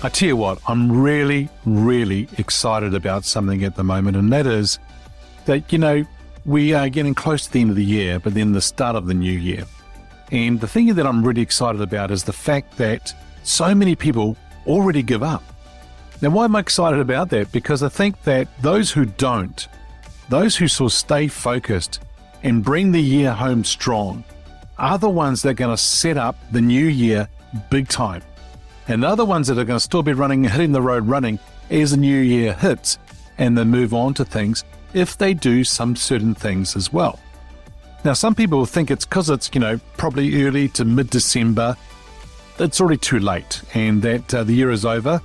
I tell you what, I'm really, really excited about something at the moment, and that is that, we are getting close to the end of the year, but then the start of the new year. And the thing that I'm really excited about is the fact that so many people already give up. Now, why am I excited about that? Because I think that those who don't, those who sort of stay focused and bring the year home strong, are the ones that are going to set up the new year big time. And the other ones that are going to still be hitting the road running as the new year hits, and then move on to things if they do some certain things as well. Now, some people think it's because it's, probably early to mid-December, it's already too late and that the year is over.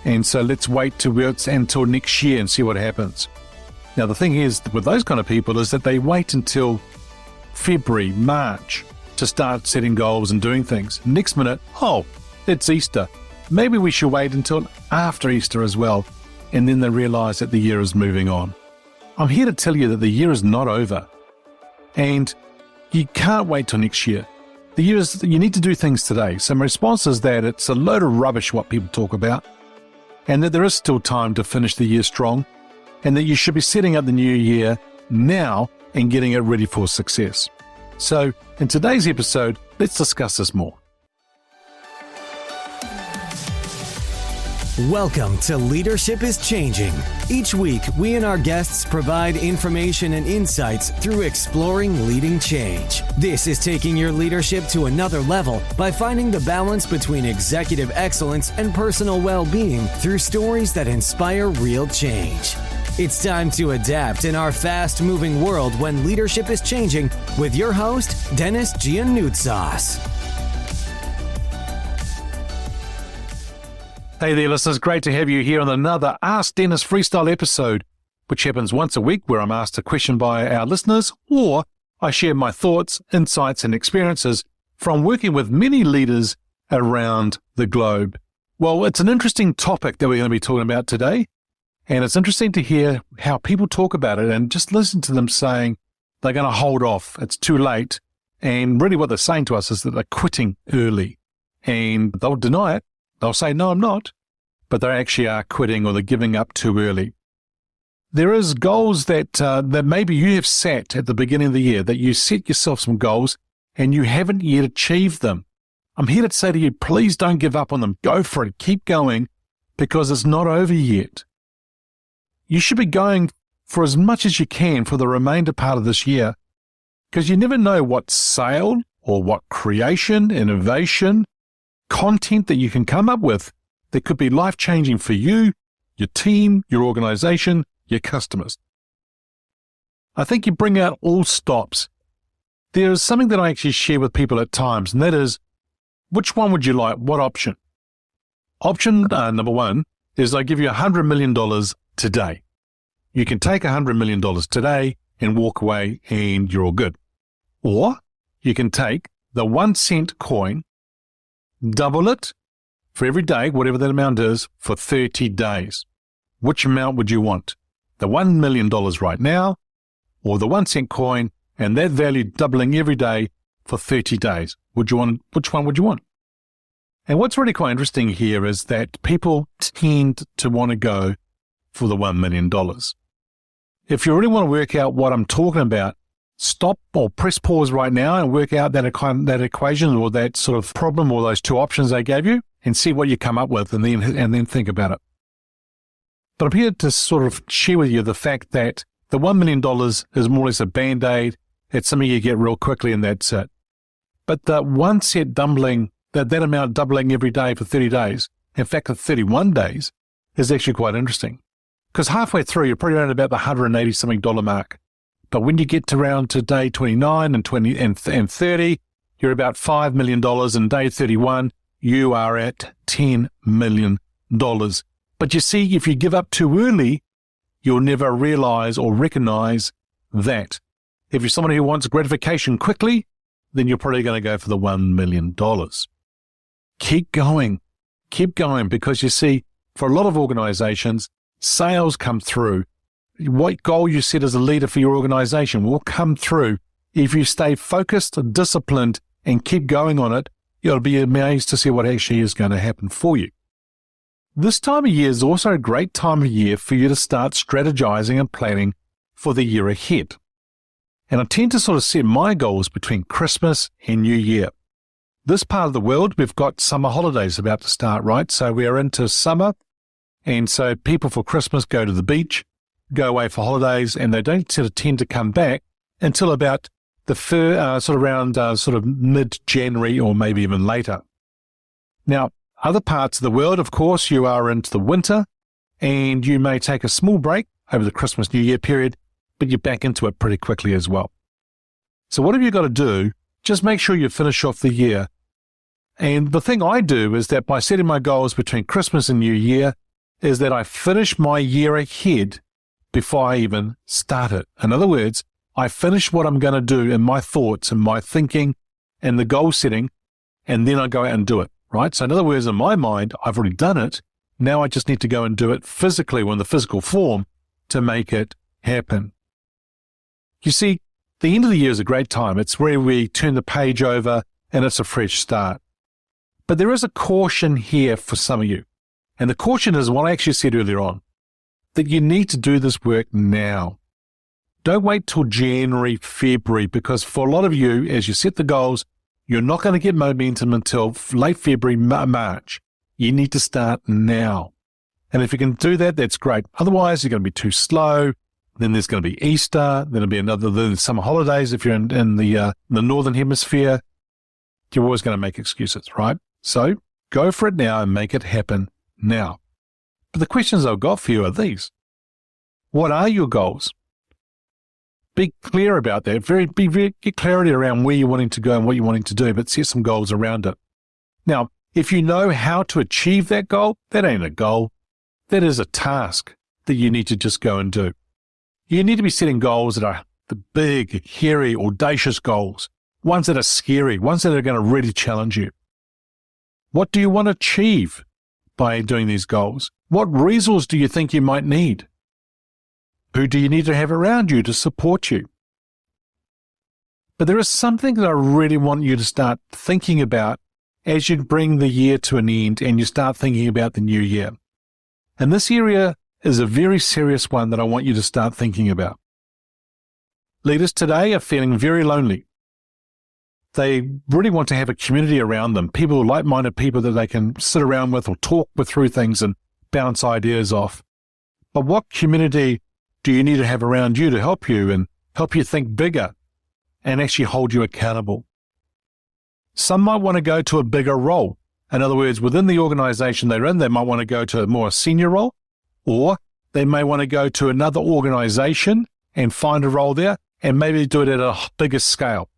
And so let's wait until next year and see what happens. Now, the thing is with those kind of people is that they wait until February, March to start setting goals and doing things. Next minute, it's Easter. Maybe we should wait until after Easter as well. And then they realize that the year is moving on. I'm here to tell you that the year is not over. And you can't wait till next year. You need to do things today. So my response is that it's a load of rubbish what people talk about, and that there is still time to finish the year strong, and that you should be setting up the new year now and getting it ready for success. So in today's episode, let's discuss this more. Welcome to Leadership is Changing. Each week, we and our guests provide information and insights through exploring leading change. This is taking your leadership to another level by finding the balance between executive excellence and personal well-being through stories that inspire real change. It's time to adapt in our fast-moving world when leadership is changing with your host, Denis Gianoutsos. Hey there, listeners. Great to have you here on another Ask Dennis Freestyle episode, which happens once a week where I'm asked a question by our listeners, or I share my thoughts, insights, and experiences from working with many leaders around the globe. Well, it's an interesting topic that we're going to be talking about today, and it's interesting to hear how people talk about it and just listen to them saying they're going to hold off, it's too late, and really what they're saying to us is that they're quitting early, and they'll deny it. They'll say, no, I'm not, but they actually are quitting or they're giving up too early. There is goals that maybe you have set at the beginning of the year, that you set yourself some goals and you haven't yet achieved them. I'm here to say to you, please don't give up on them. Go for it. Keep going, because it's not over yet. You should be going for as much as you can for the remainder part of this year, because you never know what sale or what creation, innovation, content that you can come up with that could be life-changing for you, your team, your organization, your customers. I think you bring out all stops. There is something that I actually share with people at times, and that is, which one would you like? What option? Option number one is I give you $100 million today. You can take $100 million today and walk away and you're all good. Or you can take the 1 cent coin, double it for every day, whatever that amount is, for 30 days. Which amount would you want? The $1 million right now, or the 1 cent coin and that value doubling every day for 30 days? Which one would you want? And what's really quite interesting here is that people tend to want to go for the $1 million. If you really want to work out what I'm talking about, stop or press pause right now and work out that equation or that sort of problem or those two options I gave you and see what you come up with and then think about it. But I'm here to sort of share with you the fact that the $1 million is more or less a band-aid. It's something you get real quickly and that's it. But the 1 cent doubling, that amount doubling every day for 30 days, in fact, for 31 days, is actually quite interesting. Because halfway through, you're probably around about the $180-something mark. But when you get around to day 29 and 20 and 30, you're about $5 million. And day 31, you are at $10 million. But you see, if you give up too early, you'll never realize or recognize that. If you're someone who wants gratification quickly, then you're probably going to go for the $1 million. Keep going, because you see, for a lot of organizations, sales come through. What goal you set as a leader for your organization will come through. If you stay focused, disciplined, and keep going on it, you'll be amazed to see what actually is going to happen for you. This time of year is also a great time of year for you to start strategizing and planning for the year ahead. And I tend to sort of set my goals between Christmas and New Year. This part of the world, we've got summer holidays about to start, right? So we are into summer, and so people for Christmas go to the beach, go away for holidays, and they don't sort of tend to come back until about the sort of mid-January or maybe even later. Now, other parts of the world, of course, you are into the winter, and you may take a small break over the Christmas New Year period, but you're back into it pretty quickly as well. So what have you got to do? Just make sure you finish off the year. And the thing I do is that by setting my goals between Christmas and New Year is that I finish my year ahead before I even start it. In other words, I finish what I'm going to do in my thoughts and my thinking and the goal setting, and then I go out and do it, right? So in other words, in my mind, I've already done it. Now I just need to go and do it physically or in the physical form to make it happen. You see, the end of the year is a great time. It's where we turn the page over and it's a fresh start. But there is a caution here for some of you. And the caution is what I actually said earlier on, that you need to do this work now. Don't wait till January, February, because for a lot of you, as you set the goals, you're not going to get momentum until late February, March. You need to start now. And if you can do that, that's great. Otherwise, you're going to be too slow. Then there's going to be Easter. Then there'll be summer holidays if you're in the Northern Hemisphere. You're always going to make excuses, right? So go for it now and make it happen now. But the questions I've got for you are these. What are your goals? Be clear about that. Get clarity around where you're wanting to go and what you're wanting to do, but set some goals around it. Now, if you know how to achieve that goal, that ain't a goal. That is a task that you need to just go and do. You need to be setting goals that are the big, hairy, audacious goals, ones that are scary, ones that are going to really challenge you. What do you want to achieve by doing these goals? What resource do you think you might need? Who do you need to have around you to support you? But there is something that I really want you to start thinking about as you bring the year to an end and you start thinking about the new year. And this area is a very serious one that I want you to start thinking about. Leaders today are feeling very lonely. They really want to have a community around them, people, like-minded people that they can sit around with or talk with through things and bounce ideas off. But what community do you need to have around you to help you and help you think bigger and actually hold you accountable? Some might want to go to a bigger role. In other words, within the organization they're in, they might want to go to a more senior role, or they may want to go to another organization and find a role there and maybe do it at a bigger scale,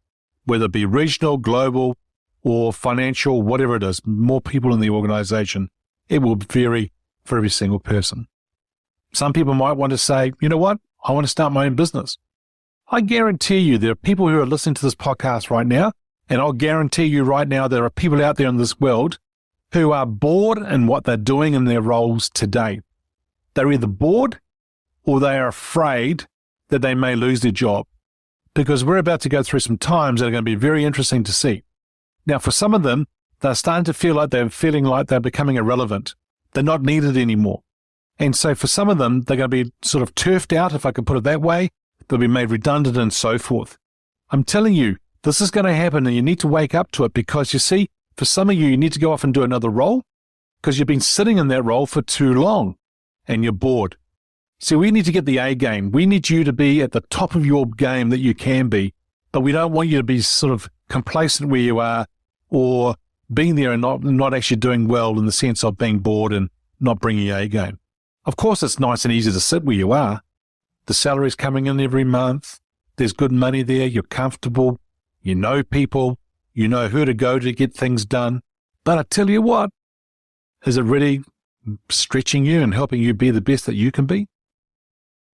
whether it be regional, global, or financial, whatever it is, more people in the organization. It will vary for every single person. Some people might want to say, you know what, I want to start my own business. I guarantee you there are people who are listening to this podcast right now, and I'll guarantee you right now there are people out there in this world who are bored in what they're doing in their roles today. They're either bored or they are afraid that they may lose their job, because we're about to go through some times that are going to be very interesting to see. Now, for some of them, they're starting to feel like they're becoming irrelevant. They're not needed anymore. And so for some of them, they're going to be sort of turfed out, if I can put it that way. They'll be made redundant and so forth. I'm telling you, this is going to happen and you need to wake up to it, because you see, for some of you, you need to go off and do another role because you've been sitting in that role for too long and you're bored. See, we need to get the A game. We need you to be at the top of your game that you can be, but we don't want you to be sort of complacent where you are or being there and not actually doing well in the sense of being bored and not bringing your A game. Of course, it's nice and easy to sit where you are. The salary's coming in every month. There's good money there. You're comfortable. You know people. You know who to go to get things done. But I tell you what, is it really stretching you and helping you be the best that you can be?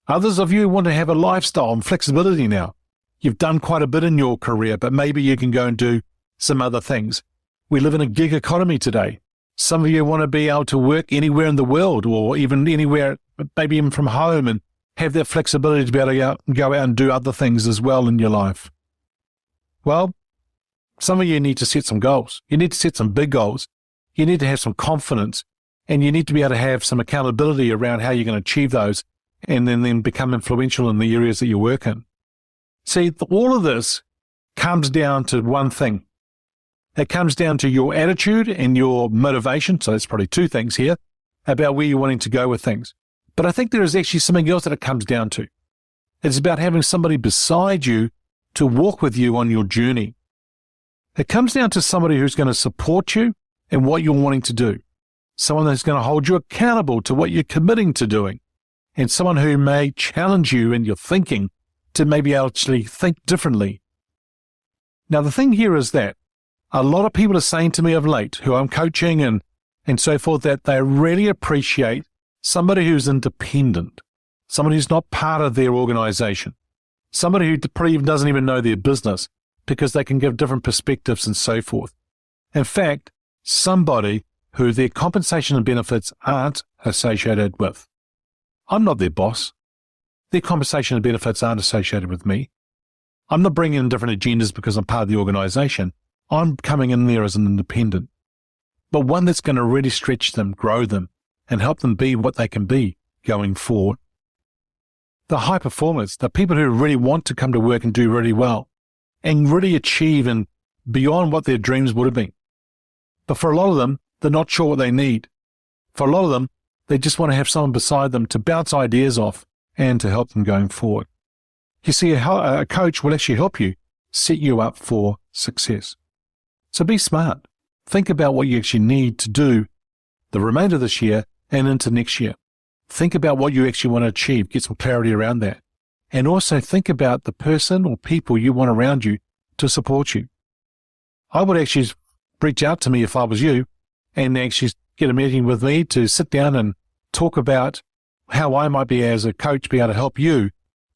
Others of you want to have a lifestyle and flexibility now. You've done quite a bit in your career, but maybe you can go and do some other things. We live in a gig economy today. Some of you want to be able to work anywhere in the world or even anywhere, maybe even from home, and have that flexibility to be able to go out and do other things as well in your life. Well, some of you need to set some goals. You need to set some big goals. You need to have some confidence And you need to be able to have some accountability around how you're going to achieve those and then become influential in the areas that you work in. See, all of this comes down to one thing. It comes down to your attitude and your motivation. So that's probably two things here about where you're wanting to go with things. But I think there is actually something else that it comes down to. It's about having somebody beside you to walk with you on your journey. It comes down to somebody who's going to support you in what you're wanting to do. Someone that's going to hold you accountable to what you're committing to doing, and someone who may challenge you in your thinking to maybe actually think differently. Now, the thing here is that a lot of people are saying to me of late, who I'm coaching and so forth, that they really appreciate somebody who's independent, somebody who's not part of their organization, somebody who probably doesn't even know their business because they can give different perspectives and so forth. In fact, somebody who their compensation and benefits aren't associated with. I'm not their boss. Their compensation and benefits aren't associated with me. I'm not bringing in different agendas because I'm part of the organization. I'm coming in there as an independent, but one that's going to really stretch them, grow them, and help them be what they can be going forward. The high performers, the people who really want to come to work and do really well and really achieve and beyond what their dreams would have been. But for a lot of them, they're not sure what they need. For a lot of them, they just want to have someone beside them to bounce ideas off and to help them going forward. You see, a coach will actually help you set you up for success. So be smart. Think about what you actually need to do the remainder of this year and into next year. Think about what you actually want to achieve, get some clarity around that. And also think about the person or people you want around you to support you. I would actually reach out to me if I was you and actually get a meeting with me to sit down and talk about how I might be, as a coach, be able to help you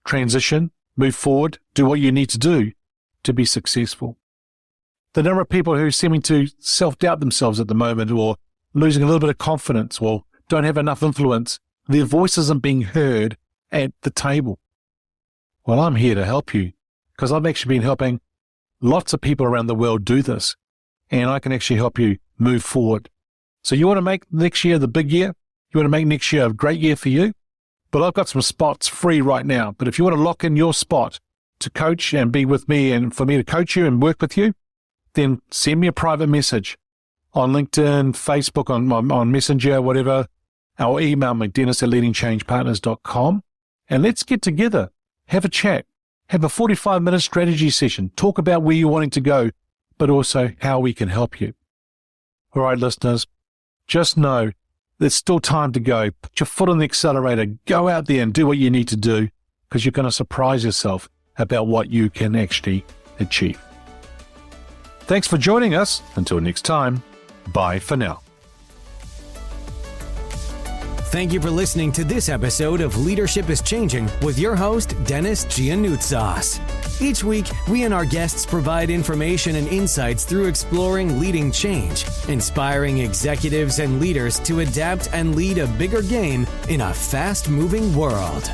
transition, move forward, do what you need to do to be successful. The number of people who seeming to self-doubt themselves at the moment, or losing a little bit of confidence, or don't have enough influence, their voice isn't being heard at the table. Well, I'm here to help you because I've actually been helping lots of people around the world do this, and I can actually help you move forward. So you want to make next year the big year? You want to make next year a great year for you? But I've got some spots free right now. But if you want to lock in your spot to coach and be with me and for me to coach you and work with you, then send me a private message on LinkedIn, Facebook, on Messenger, whatever, or email me, dennis@leadingchangepartners.com, and let's get together, have a chat, have a 45-minute strategy session, talk about where you're wanting to go, but also how we can help you. All right, listeners, just know there's still time to go. Put your foot on the accelerator, go out there and do what you need to do, because you're going to surprise yourself about what you can actually achieve. Thanks for joining us. Until next time, bye for now. Thank you for listening to this episode of Leadership is Changing with your host, Denis Gianoutsos. Each week, we and our guests provide information and insights through exploring leading change, inspiring executives and leaders to adapt and lead a bigger game in a fast-moving world.